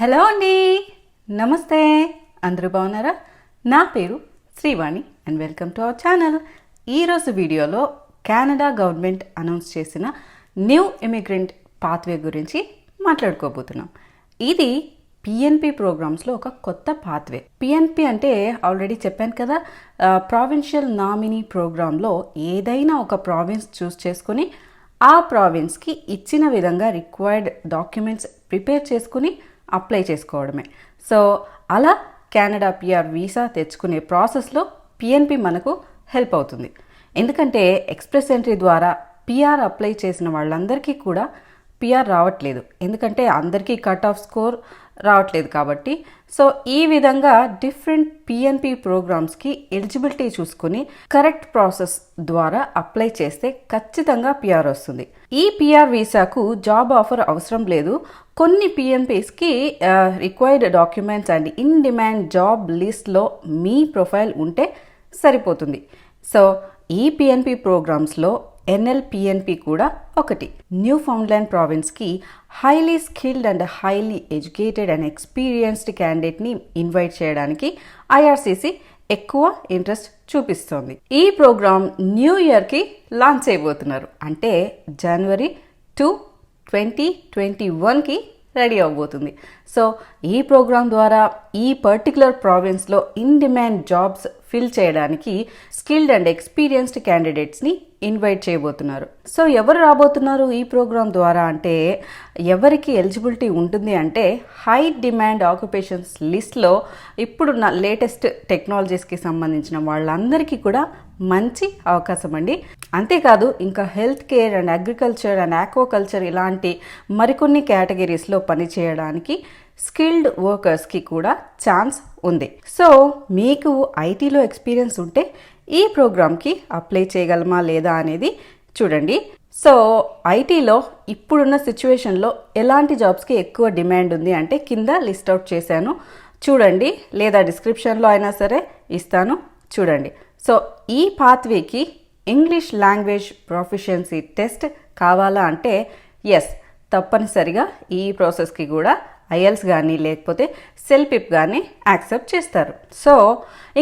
Hello అండి, నమస్తే. అందరూ బాగున్నారా? నా పేరు Srivani and welcome to our channel. ఈరోజు వీడియోలో కెనడా గవర్నమెంట్ అనౌన్స్ చేసిన న్యూ ఇమిగ్రెంట్ పాత్వే గురించి మాట్లాడుకోబోతున్నాం. ఇది పిఎన్పి ప్రోగ్రామ్స్లో ఒక కొత్త పాత్వే. పిఎన్పి అంటే ఆల్రెడీ చెప్పాను కదా, ప్రావిన్షియల్ నామినీ ప్రోగ్రాంలో ఏదైనా ఒక ప్రావిన్స్ చూస్ చేసుకుని ఆ ప్రావిన్స్కి ఇచ్చిన విధంగా రిక్వైర్డ్ డాక్యుమెంట్స్ ప్రిపేర్ చేసుకుని అప్లై చేసుకోవడమే. సో అలా కెనడా పిఆర్ వీసా తెచ్చుకునే ప్రాసెస్లో పిఎన్పి మనకు హెల్ప్ అవుతుంది. ఎందుకంటే ఎక్స్ప్రెస్ ఎంట్రీ ద్వారా పిఆర్ అప్లై చేసిన వాళ్ళందరికీ కూడా పిఆర్ రావట్లేదు, ఎందుకంటే అందరికీ కట్ ఆఫ్ స్కోర్ రావట్లేదు కాబట్టి. సో ఈ విధంగా డిఫరెంట్ పిఎన్పి ప్రోగ్రామ్స్కి ఎలిజిబిలిటీ చూసుకుని కరెక్ట్ ప్రాసెస్ ద్వారా అప్లై చేస్తే ఖచ్చితంగా పిఆర్ వస్తుంది. ఈ పిఆర్ వీసాకు జాబ్ ఆఫర్ అవసరం లేదు. కొన్ని పిఎన్పిస్కి required documents and in demand job లిస్ట్లో మీ ప్రొఫైల్ ఉంటే సరిపోతుంది. సో ఈ పిఎన్పి ప్రోగ్రామ్స్లో ఎన్ఎల్పిఎన్పి కూడా ఒకటి. న్యూ ఫౌండ్లాండ్ ప్రావిన్స్కి highly skilled and highly educated and experienced క్యాండిడేట్ని ఇన్వైట్ చేయడానికి ఐఆర్సీసీ ఎక్కువ ఇంట్రెస్ట్ చూపిస్తోంది. ఈ ప్రోగ్రామ్ న్యూ ఇయర్కి లాంచ్ చేయబోతున్నారు, అంటే జనవరి 2, 2021కి రెడీ అవబోతుంది. సో ఈ ప్రోగ్రామ్ ద్వారా ఈ పర్టికులర్ ప్రావిన్స్లో ఇన్ డిమాండ్ జాబ్స్ ఫిల్ చేయడానికి స్కిల్డ్ అండ్ ఎక్స్పీరియన్స్డ్ క్యాండిడేట్స్ని ఇన్వైట్ చేయబోతున్నారు. సో ఎవరు రాబోతున్నారు ఈ ప్రోగ్రామ్ ద్వారా అంటే, ఎవరికి ఎలిజిబిలిటీ ఉంటుంది అంటే హై డిమాండ్ ఆక్యుపేషన్స్ లిస్ట్లో ఇప్పుడు లేటెస్ట్ టెక్నాలజీస్కి సంబంధించిన వాళ్ళందరికీ కూడా మంచి అవకాశం అండి. అంతేకాదు ఇంకా health care and agriculture and aquaculture ఇలాంటి మరికొన్ని కేటగిరీస్లో పనిచేయడానికి స్కిల్డ్ వర్కర్స్కి కూడా ఛాన్స్ ఉంది. సో మీకు ఐటీలో ఎక్స్పీరియన్స్ ఉంటే ఈ ప్రోగ్రామ్కి అప్లై చేయగలమా లేదా అనేది చూడండి. సో ఐటీలో ఇప్పుడున్న సిచ్యువేషన్లో ఎలాంటి జాబ్స్కి ఎక్కువ డిమాండ్ ఉంది అంటే కింద లిస్ట్ అవుట్ చేశాను, చూడండి, లేదా డిస్క్రిప్షన్లో అయినా సరే ఇస్తాను, చూడండి. సో ఈ పాత్వేకి ఇంగ్లీష్ లాంగ్వేజ్ ప్రొఫిషియన్సీ టెస్ట్ కావాలా అంటే ఎస్, తప్పనిసరిగా ఈ ప్రాసెస్కి కూడా ఐఎల్స్ కానీ లేకపోతే సెల్పిప్ కానీ యాక్సెప్ట్ చేస్తారు. సో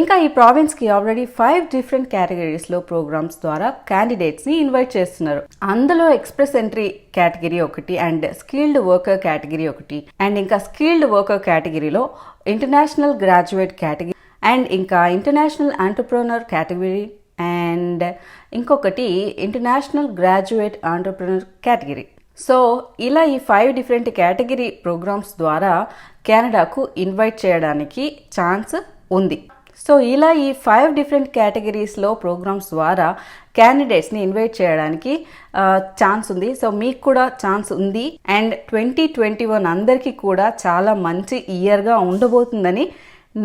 ఇంకా ఈ ప్రావిన్స్కి ఆల్రెడీ 5 డిఫరెంట్ కేటగిరీస్లో ప్రోగ్రామ్స్ ద్వారా క్యాండిడేట్స్ని ఇన్వైట్ చేస్తున్నారు. అందులో ఎక్స్ప్రెస్ ఎంట్రీ కేటగిరీ ఒకటి అండ్ స్కిల్డ్ వర్కర్ కేటగిరీ ఒకటి, అండ్ ఇంకా స్కిల్డ్ వర్కర్ కేటగిరీలో ఇంటర్నేషనల్ గ్రాడ్యుయేట్ కేటగిరీ అండ్ ఇంకా ఇంటర్నేషనల్ ఆంటర్ప్రెన్యూర్ కేటగిరీ అండ్ ఇంకొకటి international graduate entrepreneur category. So ఇలా ఈ 5 డిఫరెంట్ కేటగిరీ ప్రోగ్రామ్స్ ద్వారా కెనడాకు ఇన్వైట్ చేయడానికి ఛాన్స్ ఉంది. సో ఇలా ఈ 5 డిఫరెంట్ కేటగిరీస్లో ప్రోగ్రామ్స్ ద్వారా క్యాండిడేట్స్ని ఇన్వైట్ చేయడానికి ఛాన్స్ ఉంది. సో మీకు కూడా ఛాన్స్ ఉంది. అండ్ 2021 అందరికీ కూడా చాలా మంచి ఇయర్గా ఉండబోతుందని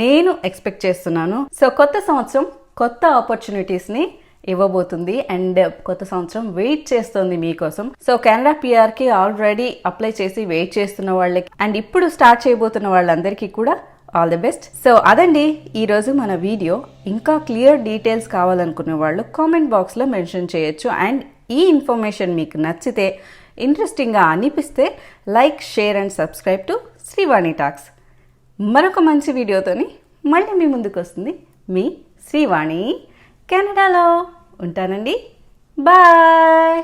నేను ఎక్స్పెక్ట్ చేస్తున్నాను. సో కొత్త సంవత్సరం కొత్త ఆపర్చునిటీస్ని ఇవ్వబోతుంది అండ్ కొత్త సంవత్సరం వెయిట్ చేస్తుంది మీకోసం. సో కెనడా పిఆర్కి ఆల్రెడీ అప్లై చేసి వెయిట్ చేస్తున్న వాళ్ళకి అండ్ ఇప్పుడు స్టార్ట్ చేయబోతున్న వాళ్ళందరికీ కూడా ఆల్ ది బెస్ట్. సో అదండి ఈరోజు మన వీడియో. ఇంకా క్లియర్ డీటెయిల్స్ కావాలనుకునే వాళ్ళు కామెంట్ బాక్స్లో మెన్షన్ చేయొచ్చు. అండ్ ఈ ఇన్ఫర్మేషన్ మీకు నచ్చితే, ఇంట్రెస్టింగ్గా అనిపిస్తే like, share and subscribe to Srivani talks. మరొక మంచి వీడియోతోని మళ్ళీ మీ ముందుకు వస్తుంది మీ శ్రీవాణి కెనడాలో. ఉంటానండి, బాయ్.